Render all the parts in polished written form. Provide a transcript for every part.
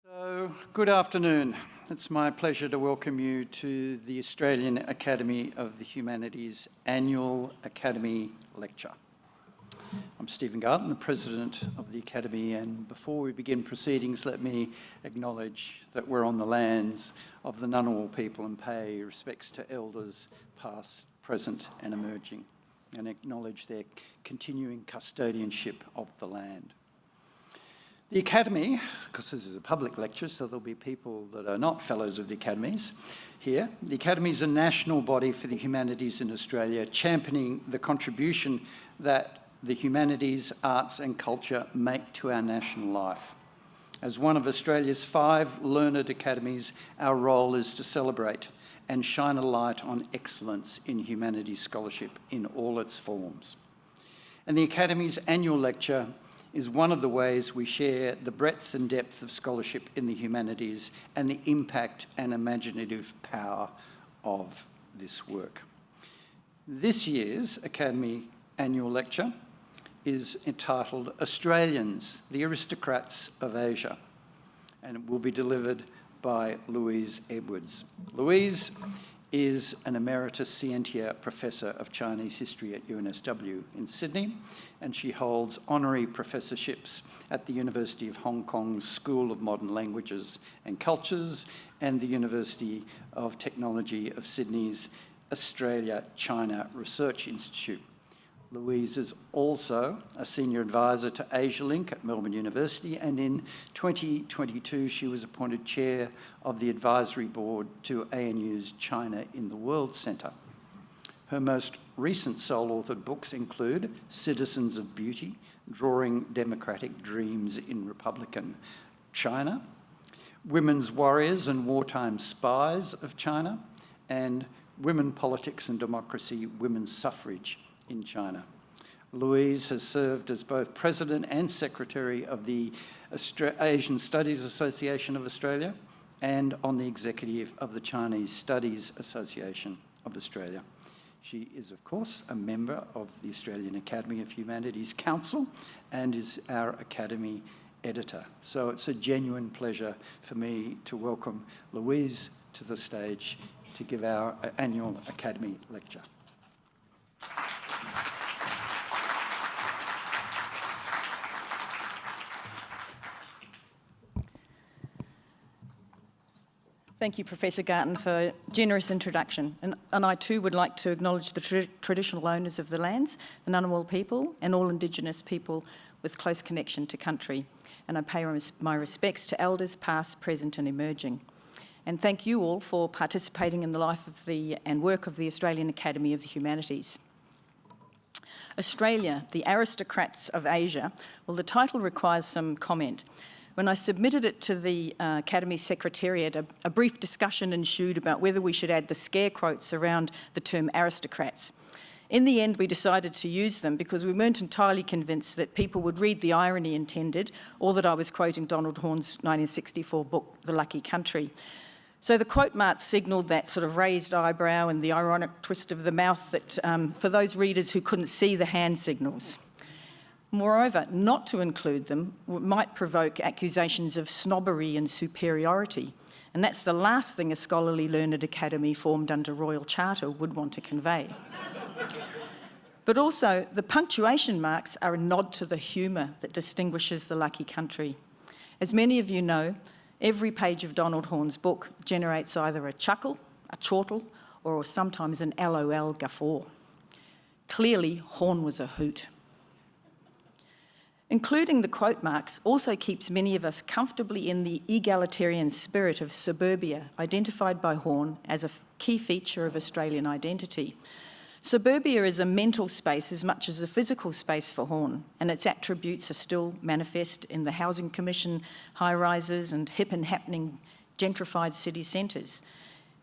So, good afternoon. It's my pleasure to welcome you to the Australian Academy of the Humanities Annual Academy Lecture. I'm Stephen Garton, the President of the Academy, and before we begin proceedings, let me acknowledge that we're on the lands of the Ngunnawal people and pay respects to elders past, present and emerging, and acknowledge their continuing custodianship of the land. The Academy, because this is a public lecture, so there'll be people that are not fellows of the academies here. The Academy is a national body for the humanities in Australia, championing the contribution that the humanities, arts and culture make to our national life. As one of Australia's 5 learned academies, our role is to celebrate and shine a light on excellence in humanities scholarship in all its forms. And the Academy's annual lecture is one of the ways we share the breadth and depth of scholarship in the humanities and the impact and imaginative power of this work. This year's Academy annual lecture is entitled Australians, the Aristocrats of Asia, and it will be delivered by Louise Edwards. Louise is an Emeritus Scientia Professor of Chinese History at UNSW in Sydney, and she holds honorary professorships at the University of Hong Kong's School of Modern Languages and Cultures and the University of Technology of Sydney's Australia-China Research Institute. Louise is also a senior advisor to AsiaLink at Melbourne University, and in 2022 she was appointed chair of the advisory board to ANU's China in the World Centre. Her most recent sole-authored books include Citizens of Beauty, Drawing Democratic Dreams in Republican China, Women's Warriors and Wartime Spies of China, and Women, Politics and Democracy, Women's Suffrage in China. Louise has served as both President and Secretary of the Asian Studies Association of Australia and on the executive of the Chinese Studies Association of Australia. She is, of course, a member of the Australian Academy of Humanities Council and is our Academy editor. So it's a genuine pleasure for me to welcome Louise to the stage to give our annual Academy lecture. Thank you, Professor Garton, for a generous introduction. And I too would like to acknowledge the traditional owners of the lands, the Ngunnawal people, and all Indigenous people with close connection to country. And I pay my respects to elders past, present and emerging. And thank you all for participating in the life of and work of the Australian Academy of the Humanities. Australia, the Aristocrats of Asia. Well, the title requires some comment. When I submitted it to the Academy Secretariat, a brief discussion ensued about whether we should add the scare quotes around the term aristocrats. In the end, we decided to use them because we weren't entirely convinced that people would read the irony intended or that I was quoting Donald Horne's 1964 book, The Lucky Country. So the quote marks signalled that sort of raised eyebrow and the ironic twist of the mouth that for those readers who couldn't see the hand signals. Moreover, not to include them might provoke accusations of snobbery and superiority, and that's the last thing a scholarly learned academy formed under Royal Charter would want to convey. But also, the punctuation marks are a nod to the humour that distinguishes The Lucky Country. As many of you know, every page of Donald Horne's book generates either a chuckle, a chortle, or sometimes an LOL guffaw. Clearly, Horne was a hoot. Including the quote marks also keeps many of us comfortably in the egalitarian spirit of suburbia, identified by Horne as a key feature of Australian identity. Suburbia is a mental space as much as a physical space for Horne, and its attributes are still manifest in the Housing Commission high-rises and hip and happening gentrified city centres.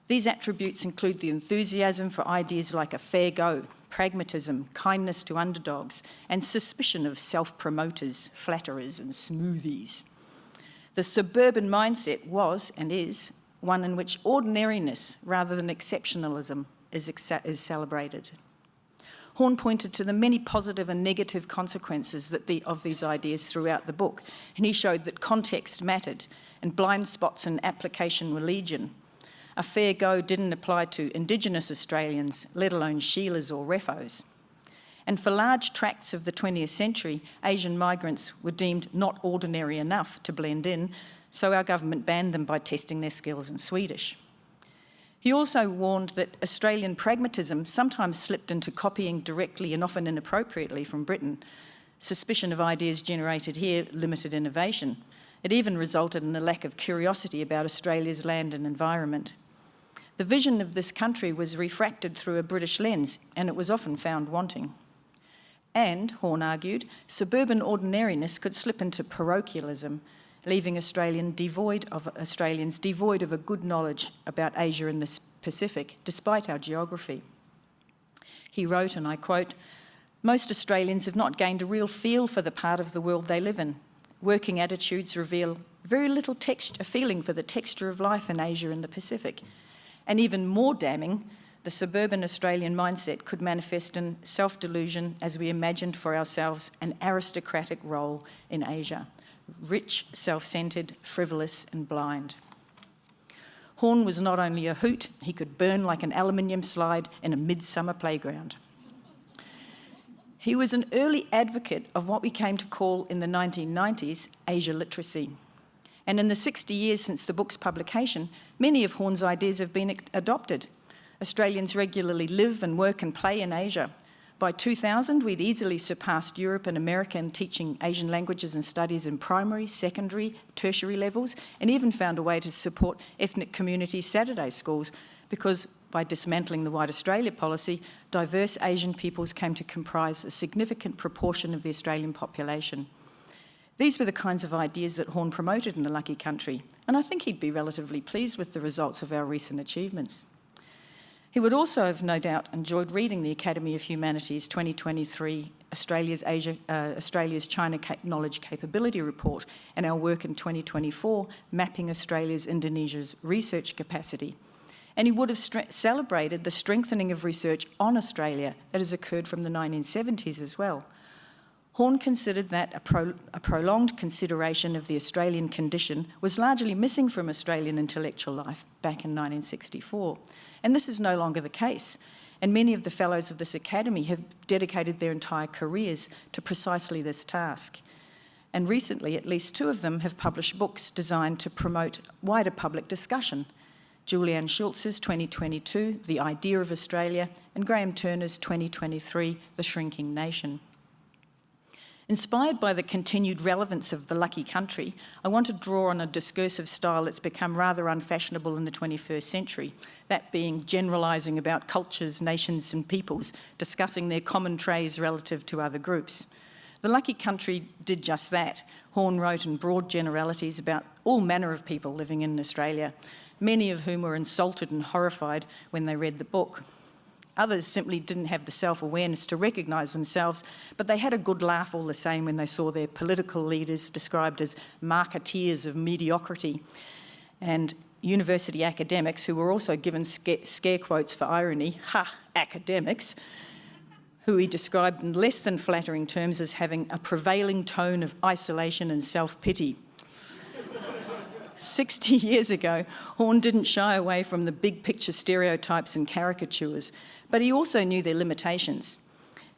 These attributes include the enthusiasm for ideas like a fair go, pragmatism, kindness to underdogs, and suspicion of self-promoters, flatterers and smoothies. The suburban mindset was, and is, one in which ordinariness rather than exceptionalism is celebrated. Horne pointed to the many positive and negative consequences of these ideas throughout the book, and he showed that context mattered and blind spots in application were legion. A fair go didn't apply to Indigenous Australians, let alone Sheilas or Refos. And for large tracts of the 20th century, Asian migrants were deemed not ordinary enough to blend in, so our government banned them by testing their skills in Swedish. He also warned that Australian pragmatism sometimes slipped into copying directly and often inappropriately from Britain. Suspicion of ideas generated here limited innovation. It even resulted in a lack of curiosity about Australia's land and environment. The vision of this country was refracted through a British lens, and it was often found wanting. And, Horne argued, suburban ordinariness could slip into parochialism, leaving Australians devoid of a good knowledge about Asia and the Pacific, despite our geography. He wrote, and I quote, "Most Australians have not gained a real feel for the part of the world they live in. Working attitudes reveal very little feeling for the texture of life in Asia and the Pacific. And even more damning, the suburban Australian mindset could manifest in self-delusion as we imagined for ourselves an aristocratic role in Asia, rich, self-centred, frivolous and blind." Horne was not only a hoot, he could burn like an aluminium slide in a midsummer playground. He was an early advocate of what we came to call in the 1990s Asia literacy. And in the 60 years since the book's publication, many of Horne's ideas have been adopted. Australians regularly live and work and play in Asia. By 2000, we'd easily surpassed Europe and America in teaching Asian languages and studies in primary, secondary, tertiary levels, and even found a way to support ethnic communities' Saturday schools, because by dismantling the White Australia policy, diverse Asian peoples came to comprise a significant proportion of the Australian population. These were the kinds of ideas that Horne promoted in the Lucky Country, and I think he'd be relatively pleased with the results of our recent achievements. He would also have no doubt enjoyed reading the Academy of Humanities 2023 Australia's China Knowledge Capability Report and our work in 2024 mapping Australia's Indonesia's research capacity. And he would have celebrated the strengthening of research on Australia that has occurred from the 1970s as well. Horne considered that a prolonged consideration of the Australian condition was largely missing from Australian intellectual life back in 1964. And this is no longer the case. And many of the fellows of this academy have dedicated their entire careers to precisely this task. And recently, at least two of them have published books designed to promote wider public discussion. Julianne Schultz's 2022, The Idea of Australia, and Graham Turner's 2023, The Shrinking Nation. Inspired by the continued relevance of the Lucky Country, I want to draw on a discursive style that's become rather unfashionable in the 21st century, that being generalising about cultures, nations and peoples, discussing their common traits relative to other groups. The Lucky Country did just that. Horne wrote in broad generalities about all manner of people living in Australia, many of whom were insulted and horrified when they read the book. Others simply didn't have the self-awareness to recognise themselves, but they had a good laugh all the same when they saw their political leaders described as marketeers of mediocrity, and university academics who were also given scare quotes for irony, academics, who he described in less than flattering terms as having a prevailing tone of isolation and self-pity. 60 years ago, Horne didn't shy away from the big picture stereotypes and caricatures, but he also knew their limitations.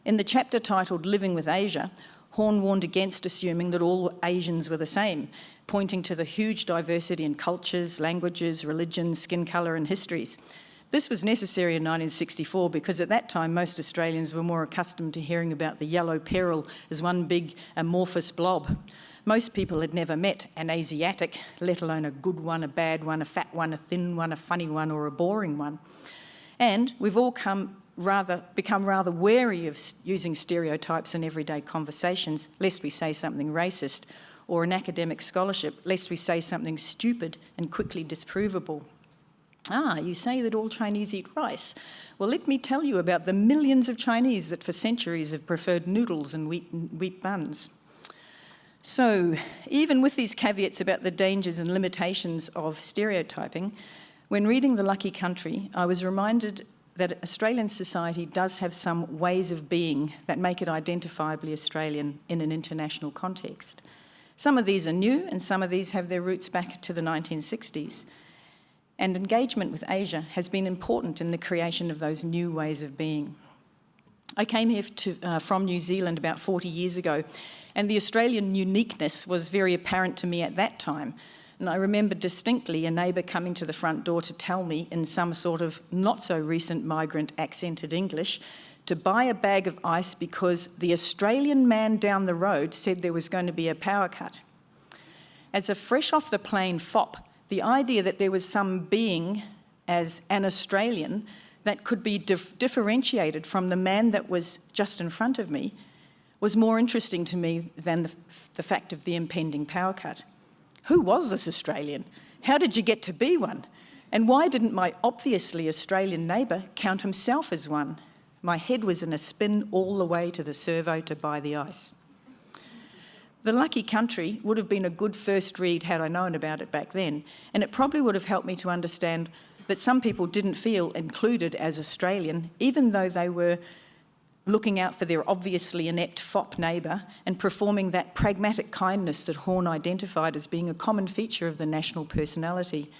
In the chapter titled Living with Asia, Horne warned against assuming that all Asians were the same, pointing to the huge diversity in cultures, languages, religions, skin colour and histories. This was necessary in 1964 because at that time most Australians were more accustomed to hearing about the yellow peril as one big amorphous blob. Most people had never met an Asiatic, let alone a good one, a bad one, a fat one, a thin one, a funny one or a boring one. And we've all become rather wary of using stereotypes in everyday conversations, lest we say something racist, or in academic scholarship, lest we say something stupid and quickly disprovable. You say that all Chinese eat rice. Well, let me tell you about the millions of Chinese that for centuries have preferred noodles and wheat buns. So, even with these caveats about the dangers and limitations of stereotyping, when reading The Lucky Country, I was reminded that Australian society does have some ways of being that make it identifiably Australian in an international context. Some of these are new and some of these have their roots back to the 1960s. And engagement with Asia has been important in the creation of those new ways of being. I came here from New Zealand about 40 years ago, and the Australian uniqueness was very apparent to me at that time. And I remember distinctly a neighbour coming to the front door to tell me in some sort of not-so-recent migrant accented English to buy a bag of ice because the Australian man down the road said there was going to be a power cut. As a fresh-off-the-plane fop, the idea that there was some being as an Australian that could be differentiated from the man that was just in front of me was more interesting to me than the fact of the impending power cut. Who was this Australian? How did you get to be one? And why didn't my obviously Australian neighbour count himself as one? My head was in a spin all the way to the servo to buy the ice. The Lucky Country would have been a good first read had I known about it back then, and it probably would have helped me to understand that some people didn't feel included as Australian, even though they were looking out for their obviously inept fop neighbour and performing that pragmatic kindness that Horne identified as being a common feature of the national personality.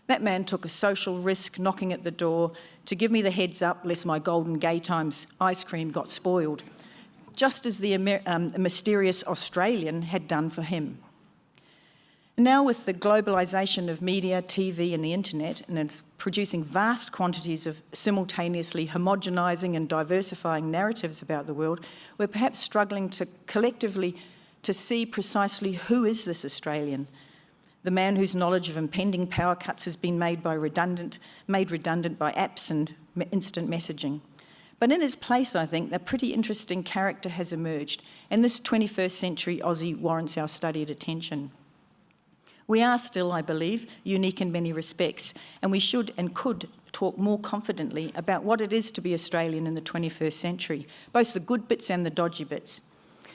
That man took a social risk knocking at the door to give me the heads up lest my Golden Gay Times ice cream got spoiled, just as the mysterious Australian had done for him. Now with the globalisation of media, TV and the internet, and it's producing vast quantities of simultaneously homogenising and diversifying narratives about the world, we're perhaps struggling to collectively to see precisely who is this Australian, the man whose knowledge of impending power cuts has been made redundant by apps and instant messaging. But in his place, I think, a pretty interesting character has emerged, and this 21st century Aussie warrants our studied attention. We are still, I believe, unique in many respects, and we should and could talk more confidently about what it is to be Australian in the 21st century, both the good bits and the dodgy bits.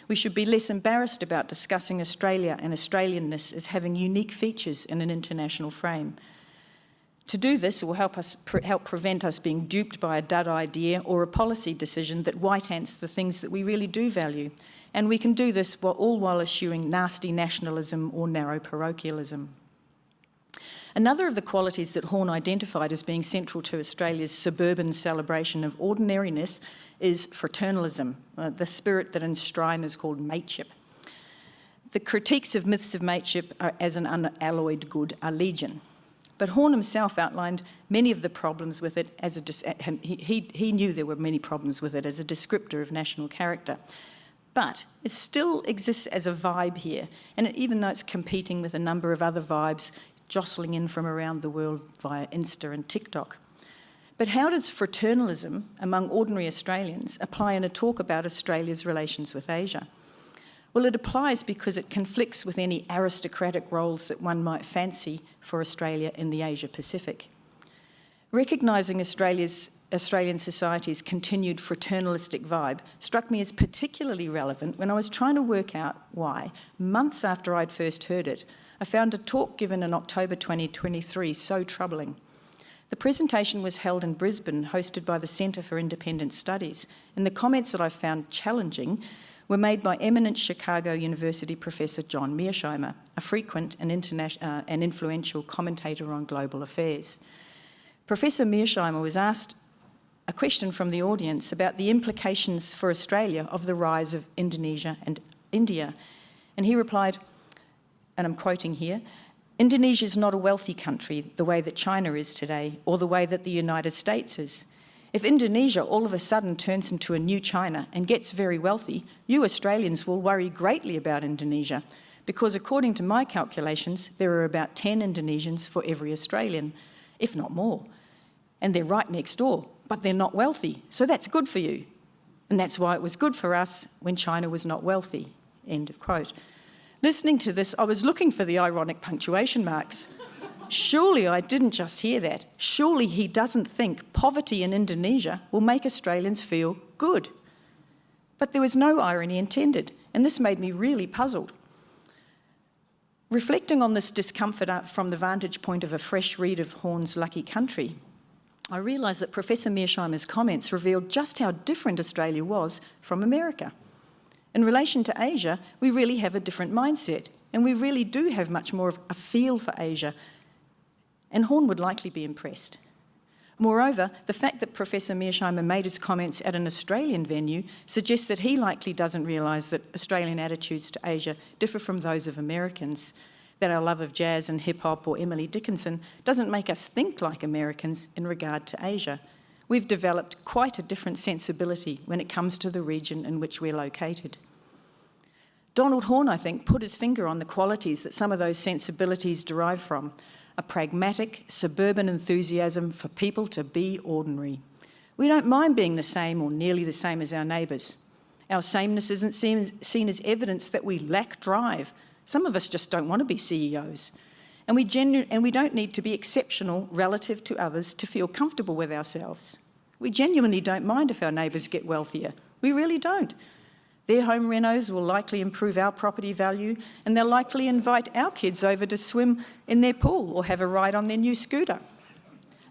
We should be less embarrassed about discussing Australia and Australianness as having unique features in an international frame. To do this will help prevent us being duped by a dud idea or a policy decision that white ants the things that we really do value. And we can do this all while eschewing nasty nationalism or narrow parochialism. Another of the qualities that Horne identified as being central to Australia's suburban celebration of ordinariness is fraternalism, the spirit that in Strine is called mateship. The critiques of myths of mateship as an unalloyed good are legion. But Horne himself outlined many of the problems with it as he knew there were many problems with it as a descriptor of national character. But it still exists as a vibe here, and even though it's competing with a number of other vibes jostling in from around the world via Insta and TikTok. But how does fraternalism among ordinary Australians apply in a talk about Australia's relations with Asia? Well, it applies because it conflicts with any aristocratic roles that one might fancy for Australia in the Asia-Pacific. Recognising Australian society's continued fraternalistic vibe struck me as particularly relevant when I was trying to work out why, months after I'd first heard it, I found a talk given in October 2023 so troubling. The presentation was held in Brisbane, hosted by the Centre for Independent Studies, and the comments that I found challenging were made by eminent Chicago University Professor John Mearsheimer, a frequent and influential commentator on global affairs. Professor Mearsheimer was asked a question from the audience about the implications for Australia of the rise of Indonesia and India. And he replied, and I'm quoting here, "Indonesia is not a wealthy country the way that China is today, or the way that the United States is. If Indonesia all of a sudden turns into a new China and gets very wealthy, you Australians will worry greatly about Indonesia, because according to my calculations, there are about 10 Indonesians for every Australian, if not more. And they're right next door, but they're not wealthy, so that's good for you. And that's why it was good for us when China was not wealthy." End of quote. Listening to this, I was looking for the ironic punctuation marks. Surely I didn't just hear that. Surely he doesn't think poverty in Indonesia will make Australians feel good. But there was no irony intended, and this made me really puzzled. Reflecting on this discomfort from the vantage point of a fresh read of Horne's Lucky Country, I realised that Professor Mearsheimer's comments revealed just how different Australia was from America. In relation to Asia, we really have a different mindset, and we really do have much more of a feel for Asia, and Horne would likely be impressed. Moreover, the fact that Professor Mearsheimer made his comments at an Australian venue suggests that he likely doesn't realise that Australian attitudes to Asia differ from those of Americans, that our love of jazz and hip-hop or Emily Dickinson doesn't make us think like Americans in regard to Asia. We've developed quite a different sensibility when it comes to the region in which we're located. Donald Horne, I think, put his finger on the qualities that some of those sensibilities derive from: a pragmatic, suburban enthusiasm for people to be ordinary. We don't mind being the same or nearly the same as our neighbours. Our sameness isn't seen as evidence that we lack drive. Some of us just don't want to be CEOs. And we don't need to be exceptional relative to others to feel comfortable with ourselves. We genuinely don't mind if our neighbours get wealthier. We really don't. Their home renos will likely improve our property value, and they'll likely invite our kids over to swim in their pool or have a ride on their new scooter.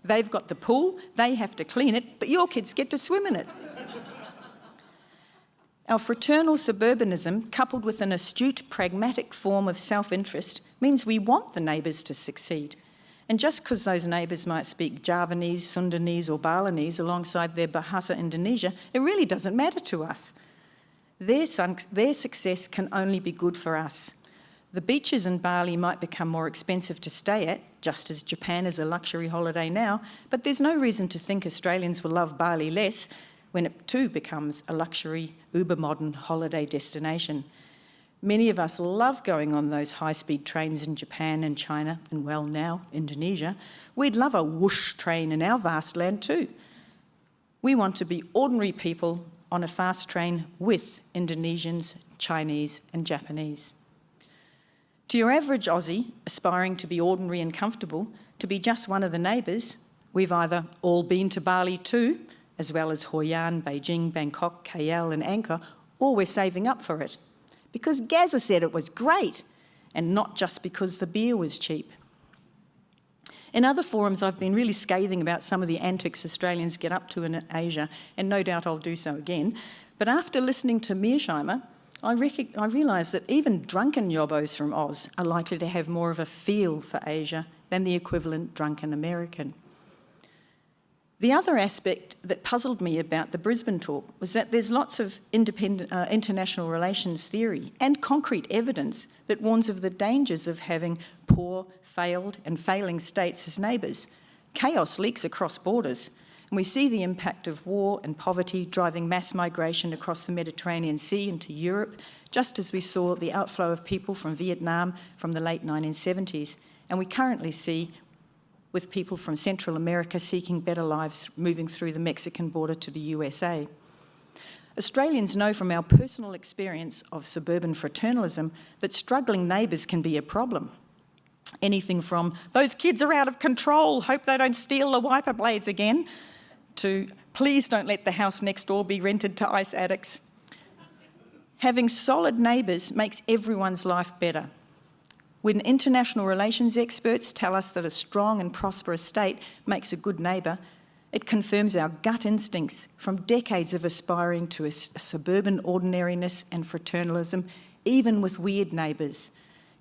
They've got the pool, they have to clean it, but your kids get to swim in it. Our fraternal suburbanism, coupled with an astute, pragmatic form of self-interest, means we want the neighbours to succeed. And just because those neighbours might speak Javanese, Sundanese or Balinese alongside their Bahasa Indonesia, it really doesn't matter to us. Their success can only be good for us. The beaches in Bali might become more expensive to stay at, just as Japan is a luxury holiday now, but there's no reason to think Australians will love Bali less when it too becomes a luxury, uber-modern holiday destination. Many of us love going on those high-speed trains in Japan and China, and well now, Indonesia. We'd love a whoosh train in our vast land too. We want to be ordinary people on a fast train with Indonesians, Chinese and Japanese. To your average Aussie, aspiring to be ordinary and comfortable, to be just one of the neighbours, we've either all been to Bali too, as well as Hoi An, Beijing, Bangkok, KL and Angkor, or we're saving up for it. Because Gazza said it was great, and not just because the beer was cheap. In other forums, I've been really scathing about some of the antics Australians get up to in Asia, and no doubt I'll do so again. But after listening to Mearsheimer, I realised that even drunken yobbos from Oz are likely to have more of a feel for Asia than the equivalent drunken American. The other aspect that puzzled me about the Brisbane talk was that there's lots of international relations theory and concrete evidence that warns of the dangers of having poor, failed and failing states as neighbours. Chaos leaks across borders, and we see the impact of war and poverty driving mass migration across the Mediterranean Sea into Europe, just as we saw the outflow of people from Vietnam from the late 1970s, and we currently see with people from Central America seeking better lives moving through the Mexican border to the USA. Australians know from our personal experience of suburban fraternalism that struggling neighbours can be a problem. Anything from, those kids are out of control, hope they don't steal the wiper blades again, to, please don't let the house next door be rented to ice addicts. Having solid neighbours makes everyone's life better. When international relations experts tell us that a strong and prosperous state makes a good neighbour, it confirms our gut instincts from decades of aspiring to a suburban ordinariness and fraternalism, even with weird neighbours.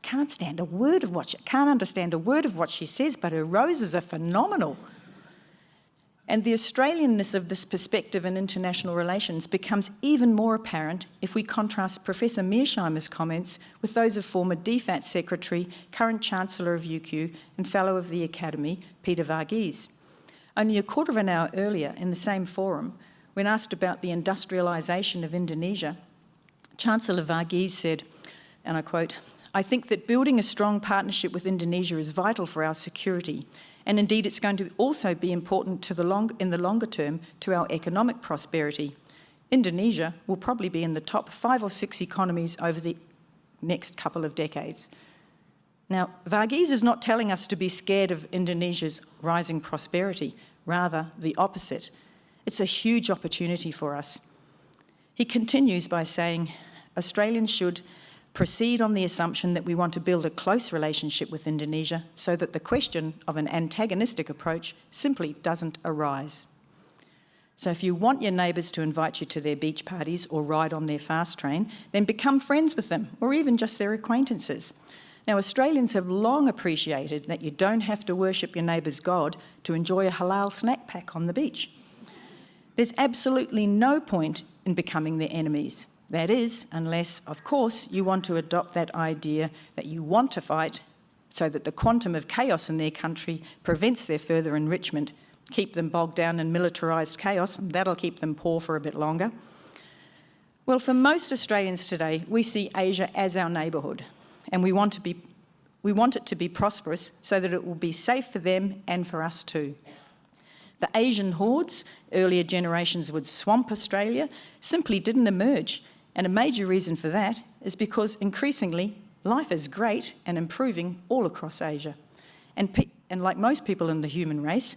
Can't understand a word of what she says, but her roses are phenomenal. And the Australianness of this perspective in international relations becomes even more apparent if we contrast Professor Mearsheimer's comments with those of former DFAT Secretary, current Chancellor of UQ and Fellow of the Academy, Peter Varghese. Only a quarter of an hour earlier in the same forum, when asked about the industrialisation of Indonesia, Chancellor Varghese said, and I quote, "I think that building a strong partnership with Indonesia is vital for our security. And indeed, it's going to also be important in the longer term to our economic prosperity. Indonesia will probably be in the top 5 or 6 economies over the next couple of decades." Now, Varghese is not telling us to be scared of Indonesia's rising prosperity, rather the opposite. It's a huge opportunity for us. He continues by saying, Australians should proceed on the assumption that we want to build a close relationship with Indonesia so that the question of an antagonistic approach simply doesn't arise. So if you want your neighbours to invite you to their beach parties or ride on their fast train, then become friends with them, or even just their acquaintances. Now, Australians have long appreciated that you don't have to worship your neighbour's God to enjoy a halal snack pack on the beach. There's absolutely no point in becoming their enemies. That is, unless, of course, you want to adopt that idea that you want to fight so that the quantum of chaos in their country prevents their further enrichment, keep them bogged down in militarised chaos, and that'll keep them poor for a bit longer. Well, for most Australians today, we see Asia as our neighbourhood, and we want it to be prosperous so that it will be safe for them and for us too. The Asian hordes earlier generations would swamp Australia simply didn't emerge, and a major reason for that is because increasingly life is great and improving all across Asia. And like most people in the human race,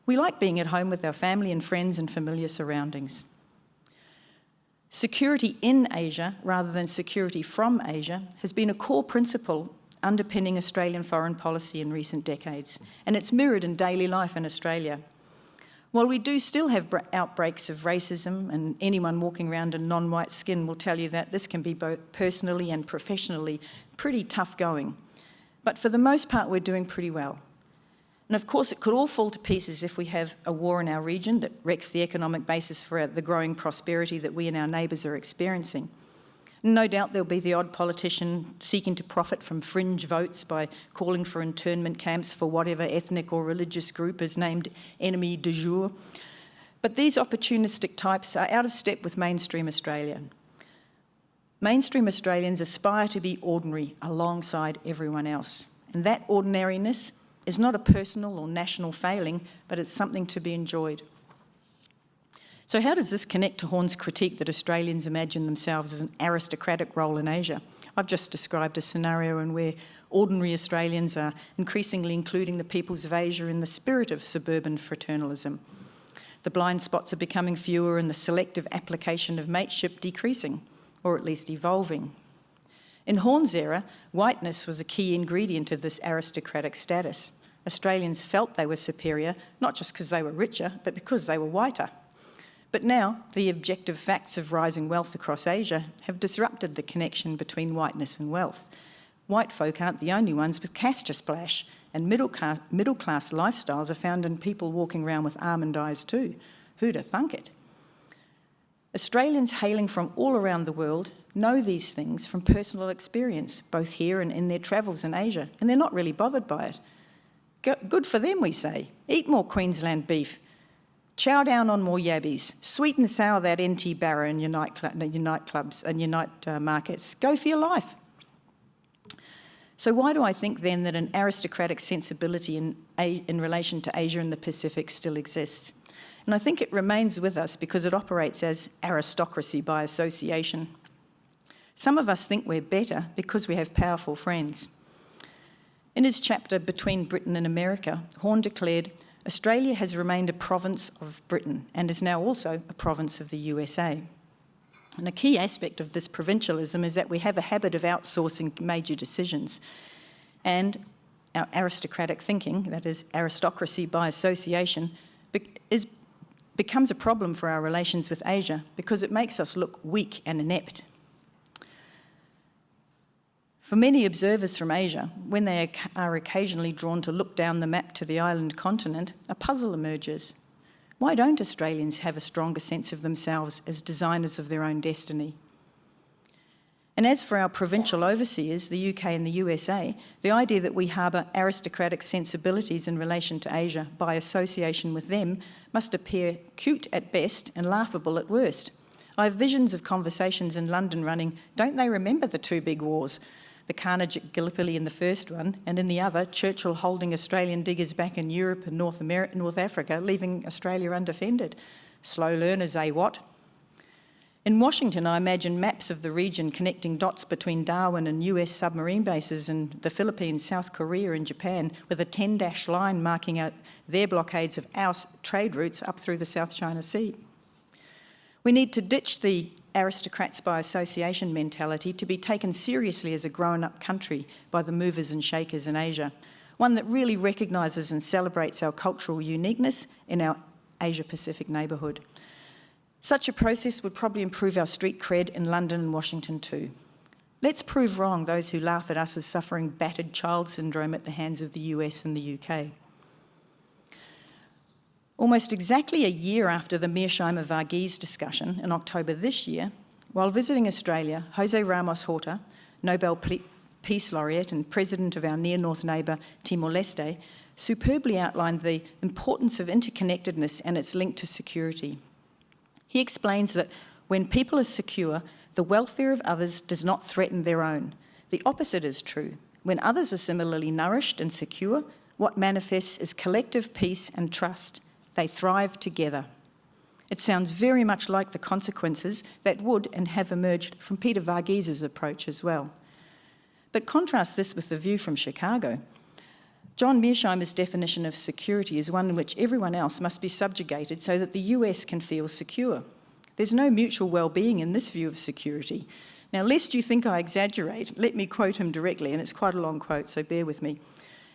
we like being at home with our family and friends and familiar surroundings. Security in Asia, rather than security from Asia, has been a core principle underpinning Australian foreign policy in recent decades, and it's mirrored in daily life in Australia. While we do still have outbreaks of racism, and anyone walking around in non-white skin will tell you that this can be both personally and professionally pretty tough going. But for the most part, we're doing pretty well. And of course, it could all fall to pieces if we have a war in our region that wrecks the economic basis for the growing prosperity that we and our neighbours are experiencing. No doubt there'll be the odd politician seeking to profit from fringe votes by calling for internment camps for whatever ethnic or religious group is named enemy du jour. But these opportunistic types are out of step with mainstream Australia. Mainstream Australians aspire to be ordinary alongside everyone else. And that ordinariness is not a personal or national failing, but it's something to be enjoyed. So how does this connect to Horne's critique that Australians imagine themselves as an aristocratic role in Asia? I've just described a scenario in where ordinary Australians are increasingly including the peoples of Asia in the spirit of suburban fraternalism. The blind spots are becoming fewer and the selective application of mateship decreasing, or at least evolving. In Horne's era, whiteness was a key ingredient of this aristocratic status. Australians felt they were superior, not just because they were richer, but because they were whiter. But now, the objective facts of rising wealth across Asia have disrupted the connection between whiteness and wealth. White folk aren't the only ones with castor splash, and middle-class lifestyles are found in people walking around with almond eyes too. Who'd have thunk it? Australians hailing from all around the world know these things from personal experience, both here and in their travels in Asia, and they're not really bothered by it. Good for them, we say. Eat more Queensland beef. Chow down on more yabbies. Sweet and sour that NT Barra in your nightclubs and your night markets. Go for your life. So why do I think then that an aristocratic sensibility in relation to Asia and the Pacific still exists? And I think it remains with us because it operates as aristocracy by association. Some of us think we're better because we have powerful friends. In his chapter Between Britain and America, Horne declared, Australia has remained a province of Britain and is now also a province of the USA. And a key aspect of this provincialism is that we have a habit of outsourcing major decisions. And our aristocratic thinking, that is aristocracy by association, becomes a problem for our relations with Asia because it makes us look weak and inept. For many observers from Asia, when they are occasionally drawn to look down the map to the island continent, a puzzle emerges. Why don't Australians have a stronger sense of themselves as designers of their own destiny? And as for our provincial overseers, the UK and the USA, the idea that we harbour aristocratic sensibilities in relation to Asia by association with them must appear cute at best and laughable at worst. I have visions of conversations in London running, don't they remember the two big wars? The carnage at Gallipoli in the first one, and in the other, Churchill holding Australian diggers back in Europe and North Africa, leaving Australia undefended. Slow learners, eh, what? In Washington, I imagine maps of the region connecting dots between Darwin and US submarine bases and the Philippines, South Korea and Japan, with a 10-dash line marking out their blockades of our trade routes up through the South China Sea. We need to ditch the aristocrats by association mentality to be taken seriously as a grown-up country by the movers and shakers in Asia, one that really recognises and celebrates our cultural uniqueness in our Asia-Pacific neighbourhood. Such a process would probably improve our street cred in London and Washington too. Let's prove wrong those who laugh at us as suffering battered child syndrome at the hands of the US and the UK. Almost exactly a year after the Mearsheimer-Varghese discussion in October this year, while visiting Australia, Jose Ramos Horta, Nobel Peace Laureate and President of our near-north neighbour Timor-Leste, superbly outlined the importance of interconnectedness and its link to security. He explains that when people are secure, the welfare of others does not threaten their own. The opposite is true. When others are similarly nourished and secure, what manifests is collective peace and trust. They thrive together. It sounds very much like the consequences that would and have emerged from Peter Varghese's approach as well. But contrast this with the view from Chicago. John Mearsheimer's definition of security is one in which everyone else must be subjugated so that the US can feel secure. There's no mutual well-being in this view of security. Now, lest you think I exaggerate, let me quote him directly, and it's quite a long quote, so bear with me.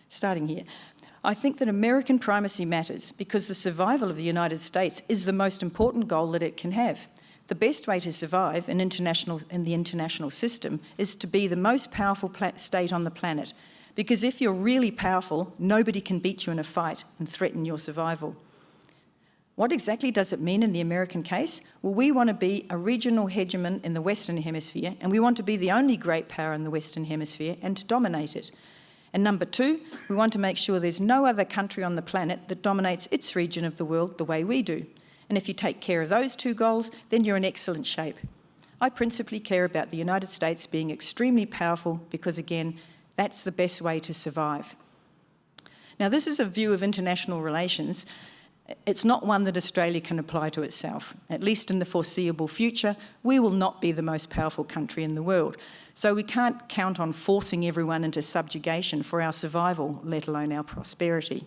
Starting here. I think that American primacy matters because the survival of the United States is the most important goal that it can have. The best way to survive in the international system is to be the most powerful state on the planet, because if you're really powerful, nobody can beat you in a fight and threaten your survival. What exactly does it mean in the American case? Well, we want to be a regional hegemon in the Western Hemisphere, and we want to be the only great power in the Western Hemisphere and to dominate it. And number two, we want to make sure there's no other country on the planet that dominates its region of the world the way we do. And if you take care of those two goals, then you're in excellent shape. I principally care about the United States being extremely powerful because, again, that's the best way to survive. Now, this is a view of international relations. It's not one that Australia can apply to itself. At least in the foreseeable future, we will not be the most powerful country in the world. So we can't count on forcing everyone into subjugation for our survival, let alone our prosperity.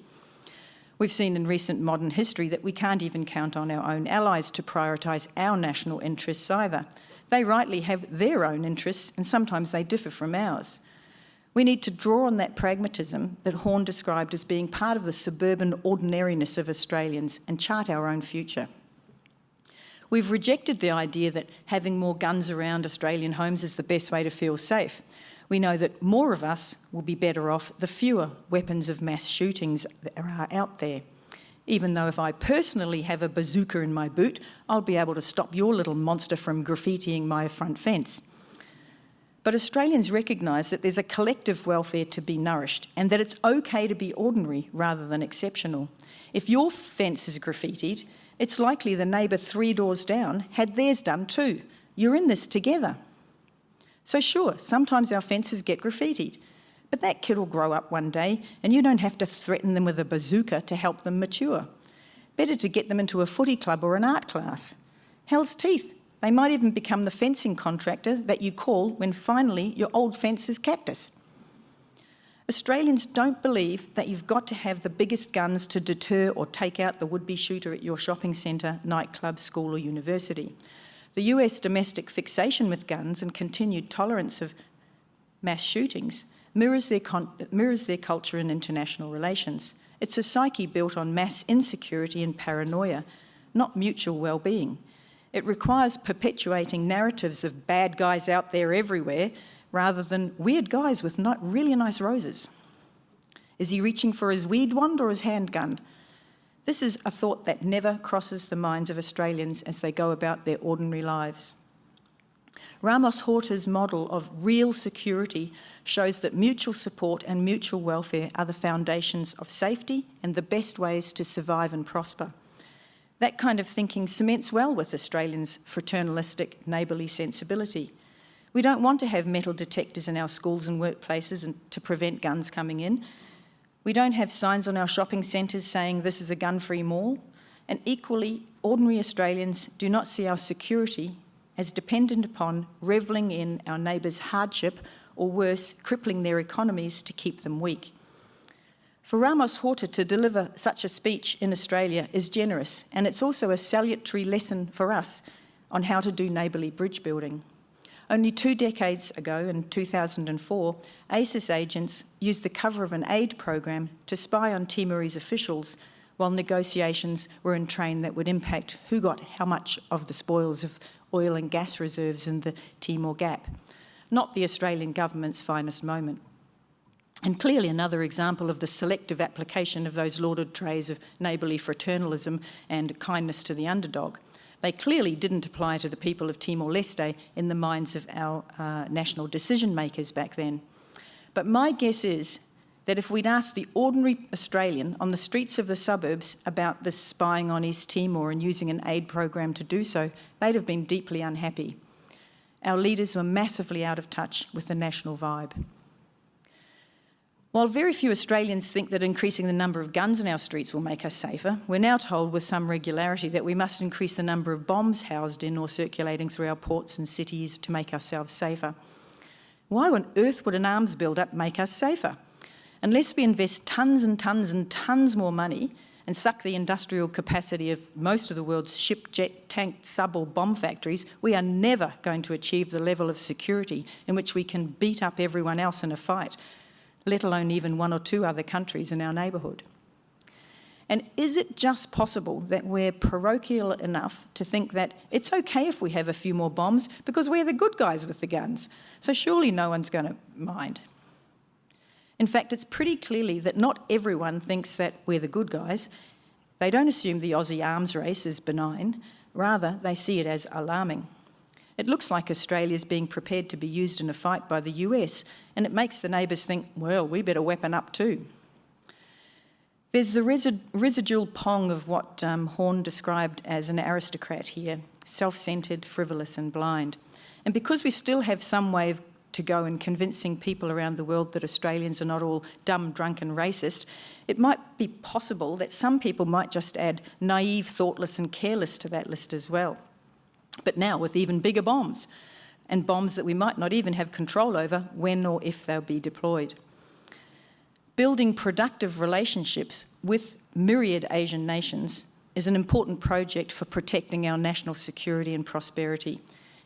We've seen in recent modern history that we can't even count on our own allies to prioritise our national interests either. They rightly have their own interests, and sometimes they differ from ours. We need to draw on that pragmatism that Horne described as being part of the suburban ordinariness of Australians and chart our own future. We've rejected the idea that having more guns around Australian homes is the best way to feel safe. We know that more of us will be better off the fewer weapons of mass shootings that are out there. Even though if I personally have a bazooka in my boot, I'll be able to stop your little monster from graffitiing my front fence. But Australians recognise that there's a collective welfare to be nourished and that it's okay to be ordinary rather than exceptional. If your fence is graffitied, it's likely the neighbour 3 doors down had theirs done too. You're in this together. So sure, sometimes our fences get graffitied, but that kid will grow up one day and you don't have to threaten them with a bazooka to help them mature. Better to get them into a footy club or an art class. Hell's teeth. They might even become the fencing contractor that you call when finally your old fence is cactus. Australians don't believe that you've got to have the biggest guns to deter or take out the would-be shooter at your shopping centre, nightclub, school or university. The US domestic fixation with guns and continued tolerance of mass shootings mirrors their culture in international relations. It's a psyche built on mass insecurity and paranoia, not mutual well-being. It requires perpetuating narratives of bad guys out there everywhere rather than weird guys with really nice roses. Is he reaching for his weed wand or his handgun? This is a thought that never crosses the minds of Australians as they go about their ordinary lives. Ramos Horta's model of real security shows that mutual support and mutual welfare are the foundations of safety and the best ways to survive and prosper. That kind of thinking cements well with Australians' fraternalistic, neighbourly sensibility. We don't want to have metal detectors in our schools and workplaces to prevent guns coming in. We don't have signs on our shopping centres saying this is a gun-free mall. And equally, ordinary Australians do not see our security as dependent upon revelling in our neighbours' hardship or worse, crippling their economies to keep them weak. For Ramos Horta to deliver such a speech in Australia is generous, and it's also a salutary lesson for us. on how to do neighbourly bridge building. Only 2 decades ago, in 2004, ACES agents used the cover of an aid program to spy on Timorese officials while negotiations were in train that would impact who got how much of the spoils of oil and gas reserves in the Timor Gap. Not the Australian government's finest moment. And clearly another example of the selective application of those lauded traits of neighbourly fraternalism and kindness to the underdog. They clearly didn't apply to the people of Timor-Leste in the minds of our national decision makers back then. But my guess is that if we'd asked the ordinary Australian on the streets of the suburbs about this spying on East Timor and using an aid program to do so, they'd have been deeply unhappy. Our leaders were massively out of touch with the national vibe. While very few Australians think that increasing the number of guns in our streets will make us safer, we're now told with some regularity that we must increase the number of bombs housed in or circulating through our ports and cities to make ourselves safer. Why on earth would an arms build-up make us safer? Unless we invest tons and tons and tons more money and suck the industrial capacity of most of the world's ship, jet, tank, sub or bomb factories, we are never going to achieve the level of security in which we can beat up everyone else in a fight, let alone even 1 or 2 other countries in our neighbourhood. And is it just possible that we're parochial enough to think that it's okay if we have a few more bombs because we're the good guys with the guns, so surely no one's going to mind? In fact, it's pretty clearly that not everyone thinks that we're the good guys. They don't assume the Aussie arms race is benign. Rather, they see it as alarming. It looks like Australia's being prepared to be used in a fight by the US, and it makes the neighbours think, well, we better weapon up too. There's the residual pong of what Horne described as an aristocrat here, self-centred, frivolous and blind. And because we still have some way to go in convincing people around the world that Australians are not all dumb, drunk and racist, it might be possible that some people might just add naive, thoughtless and careless to that list as well. But now with even bigger bombs, and bombs that we might not even have control over when or if they'll be deployed. Building productive relationships with myriad Asian nations is an important project for protecting our national security and prosperity.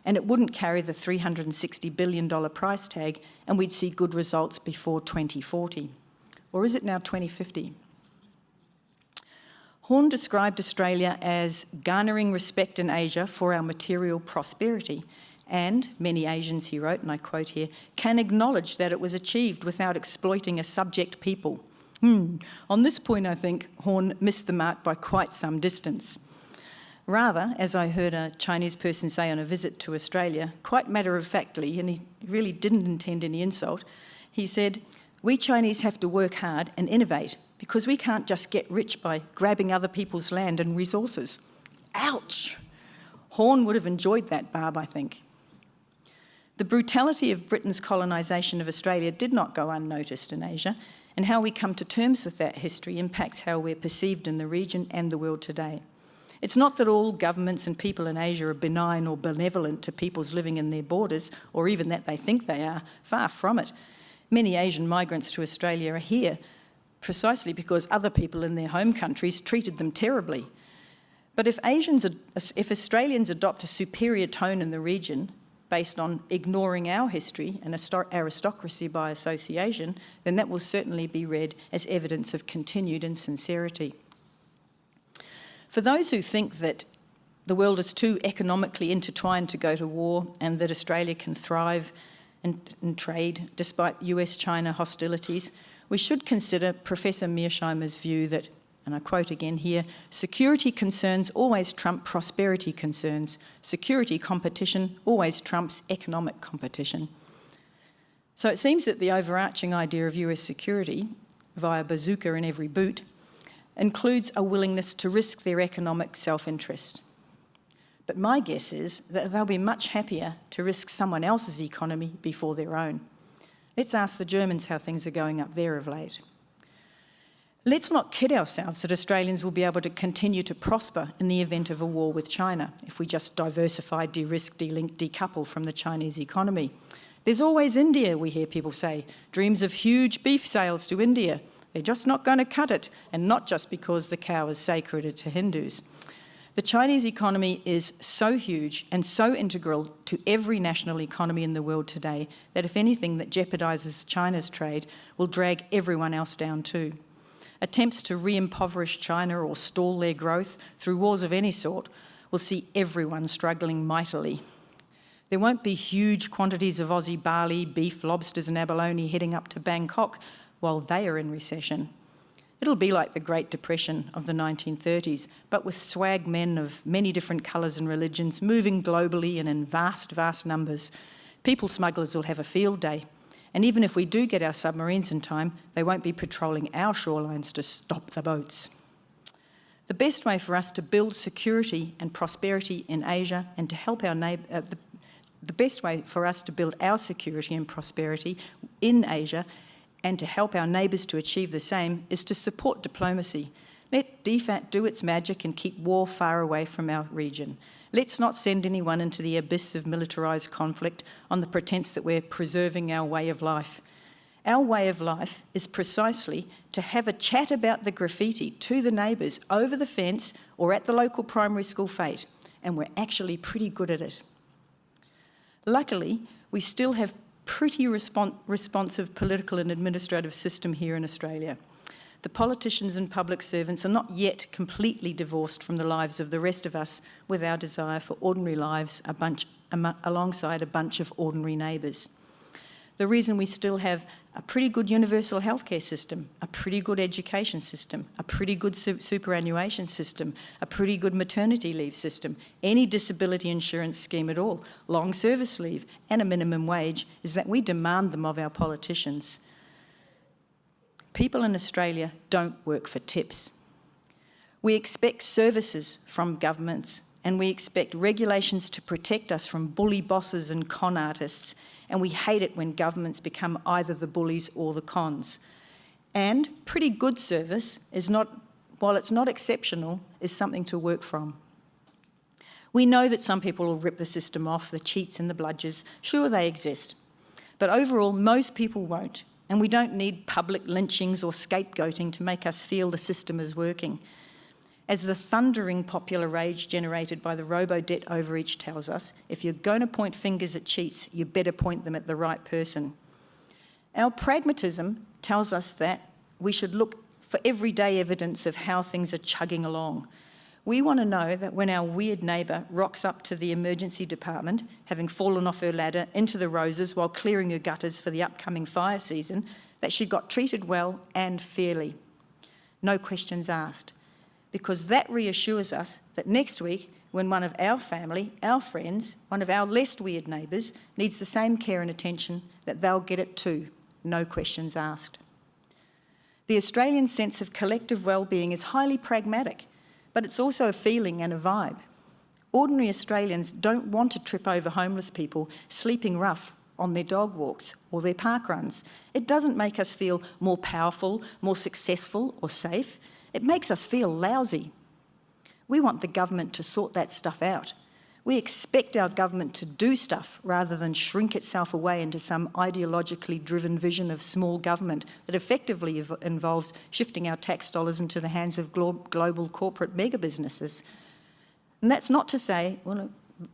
And it wouldn't carry the $360 billion price tag, and we'd see good results before 2040. Or is it now 2050? Horne described Australia as garnering respect in Asia for our material prosperity, and many Asians, he wrote, and I quote here, can acknowledge that it was achieved without exploiting a subject people. On this point, I think Horne missed the mark by quite some distance. Rather, as I heard a Chinese person say on a visit to Australia, quite matter-of-factly, and he really didn't intend any insult, he said, we Chinese have to work hard and innovate because we can't just get rich by grabbing other people's land and resources. Ouch! Horne would have enjoyed that barb, I think. The brutality of Britain's colonisation of Australia did not go unnoticed in Asia, and how we come to terms with that history impacts how we're perceived in the region and the world today. It's not that all governments and people in Asia are benign or benevolent to peoples living in their borders, or even that they think they are. Far from it. Many Asian migrants to Australia are here precisely because other people in their home countries treated them terribly. But if Australians adopt a superior tone in the region based on ignoring our history and aristocracy by association, then that will certainly be read as evidence of continued insincerity. For those who think that the world is too economically intertwined to go to war and that Australia can thrive in trade despite US-China hostilities, we should consider Professor Mearsheimer's view that, and I quote again here, security concerns always trump prosperity concerns. Security competition always trumps economic competition. So it seems that the overarching idea of US security, via bazooka in every boot, includes a willingness to risk their economic self-interest. But my guess is that they'll be much happier to risk someone else's economy before their own. Let's ask the Germans how things are going up there of late. Let's not kid ourselves that Australians will be able to continue to prosper in the event of a war with China if we just diversify, de-risk, de-link, decouple from the Chinese economy. There's always India, we hear people say, dreams of huge beef sales to India. They're just not going to cut it, and not just because the cow is sacred to Hindus. The Chinese economy is so huge and so integral to every national economy in the world today that if anything that jeopardises China's trade will drag everyone else down too. Attempts to re-impoverish China or stall their growth through wars of any sort will see everyone struggling mightily. There won't be huge quantities of Aussie barley, beef, lobsters and abalone heading up to Bangkok while they are in recession. It'll be like the Great Depression of the 1930s, but with swag men of many different colours and religions moving globally and in vast, vast numbers. People smugglers will have a field day. And even if we do get our submarines in time, they won't be patrolling our shorelines to stop the boats. The best way for us to build security and prosperity in Asia and to help our the best way for us to build our security and prosperity in Asia and to help our neighbours to achieve the same is to support diplomacy. Let DFAT do its magic and keep war far away from our region. Let's not send anyone into the abyss of militarised conflict on the pretence that we're preserving our way of life. Our way of life is precisely to have a chat about the graffiti to the neighbours over the fence or at the local primary school fete, and we're actually pretty good at it. Luckily, we still have pretty responsive political and administrative system here in Australia. The politicians and public servants are not yet completely divorced from the lives of the rest of us with our desire for ordinary lives alongside a bunch of ordinary neighbours. The reason we still have a pretty good universal healthcare system, a pretty good education system, a pretty good superannuation system, a pretty good maternity leave system, any disability insurance scheme at all, long service leave and a minimum wage is that we demand them of our politicians. People in Australia don't work for tips. We expect services from governments and we expect regulations to protect us from bully bosses and con artists, and we hate it when governments become either the bullies or the cons. And pretty good service is not, while it's not exceptional, is something to work from. We know that some people will rip the system off, the cheats and the bludgers. Sure, they exist. But overall, most people won't. And we don't need public lynchings or scapegoating to make us feel the system is working. As the thundering popular rage generated by the robo-debt overreach tells us, if you're going to point fingers at cheats, you better point them at the right person. Our pragmatism tells us that we should look for everyday evidence of how things are chugging along. We want to know that when our weird neighbour rocks up to the emergency department, having fallen off her ladder into the roses while clearing her gutters for the upcoming fire season, that she got treated well and fairly. No questions asked. Because that reassures us that next week, when one of our family, our friends, one of our less weird neighbours needs the same care and attention, that they'll get it too. No questions asked. The Australian sense of collective well-being is highly pragmatic, but it's also a feeling and a vibe. Ordinary Australians don't want to trip over homeless people sleeping rough on their dog walks or their park runs. It doesn't make us feel more powerful, more successful or safe. It makes us feel lousy. We want the government to sort that stuff out. We expect our government to do stuff rather than shrink itself away into some ideologically driven vision of small government that effectively involves shifting our tax dollars into the hands of global corporate mega businesses. And that's not to say, well,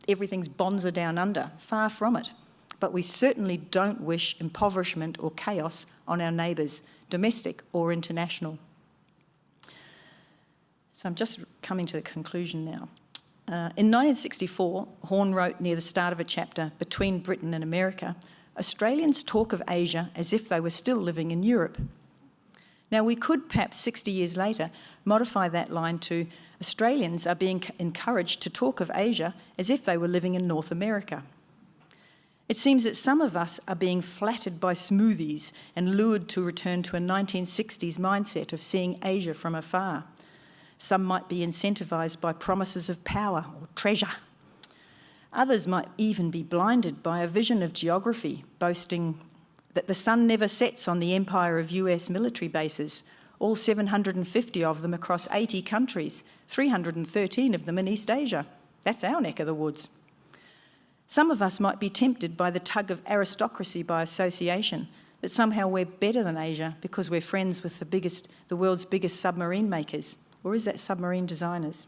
everything's bonza down under, far from it. But we certainly don't wish impoverishment or chaos on our neighbours, domestic or international. So I'm just coming to a conclusion now. In 1964, Horne wrote near the start of a chapter, Between Britain and America, Australians talk of Asia as if they were still living in Europe. Now, we could perhaps 60 years later modify that line to Australians are being encouraged to talk of Asia as if they were living in North America. It seems that some of us are being flattered by smoothies and lured to return to a 1960s mindset of seeing Asia from afar. Some might be incentivised by promises of power or treasure. Others might even be blinded by a vision of geography, boasting that the sun never sets on the empire of US military bases, all 750 of them across 80 countries, 313 of them in East Asia. That's our neck of the woods. Some of us might be tempted by the tug of aristocracy by association, that somehow we're better than Asia because we're friends with the world's biggest submarine makers. Or is that submarine designers?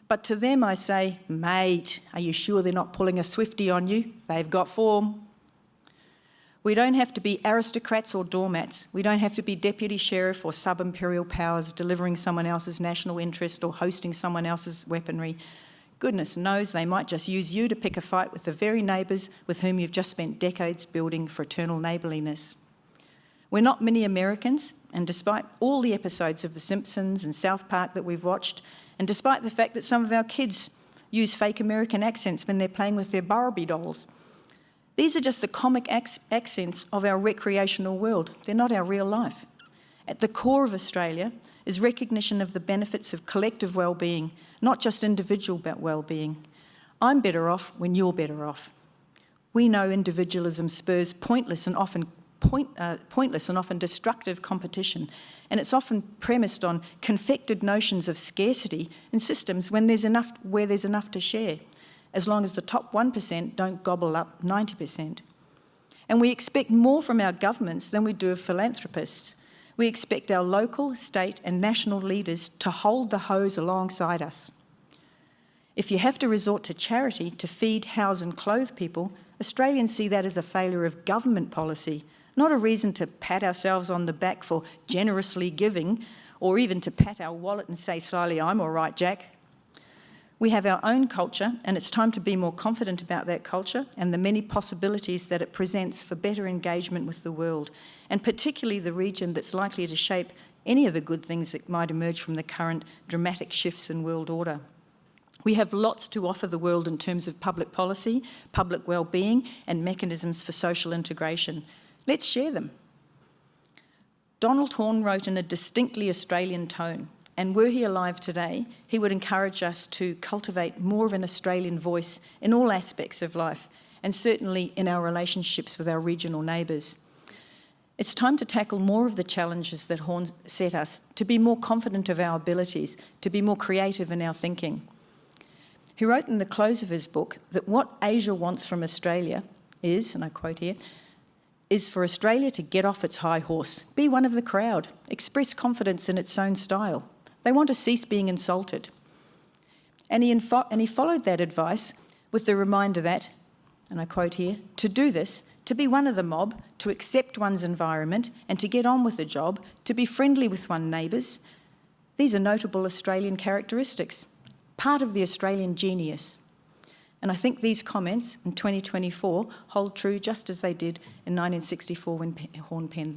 But to them I say, mate, are you sure they're not pulling a Swiftie on you? They've got form. We don't have to be aristocrats or doormats. We don't have to be deputy sheriff or sub-imperial powers delivering someone else's national interest or hosting someone else's weaponry. Goodness knows they might just use you to pick a fight with the very neighbours with whom you've just spent decades building fraternal neighbourliness. We're not mini Americans, and despite all the episodes of The Simpsons and South Park that we've watched, and despite the fact that some of our kids use fake American accents when they're playing with their Barbie dolls, these are just the comic accents of our recreational world. They're not our real life. At the core of Australia is recognition of the benefits of collective well-being, not just individual well-being. I'm better off when you're better off. We know individualism spurs pointless and often destructive competition, and it's often premised on confected notions of scarcity in systems where there's enough to share, as long as the top 1% don't gobble up 90%. And we expect more from our governments than we do of philanthropists. We expect our local, state and national leaders to hold the hose alongside us. If you have to resort to charity to feed, house and clothe people, Australians see that as a failure of government policy, not a reason to pat ourselves on the back for generously giving, or even to pat our wallet and say slyly, "I'm all right, Jack." We have our own culture, and it's time to be more confident about that culture and the many possibilities that it presents for better engagement with the world, and particularly the region that's likely to shape any of the good things that might emerge from the current dramatic shifts in world order. We have lots to offer the world in terms of public policy, public well-being, and mechanisms for social integration. Let's share them. Donald Horne wrote in a distinctly Australian tone, and were he alive today, he would encourage us to cultivate more of an Australian voice in all aspects of life, and certainly in our relationships with our regional neighbours. It's time to tackle more of the challenges that Horne set us, to be more confident of our abilities, to be more creative in our thinking. He wrote in the close of his book that what Asia wants from Australia is, and I quote here, is for Australia to get off its high horse, be one of the crowd, express confidence in its own style. They want to cease being insulted. And he followed that advice with the reminder that, and I quote here, to do this, to be one of the mob, to accept one's environment and to get on with the job, to be friendly with one's neighbours, these are notable Australian characteristics, part of the Australian genius. And I think these comments in 2024 hold true just as they did in 1964 when Horne penned them.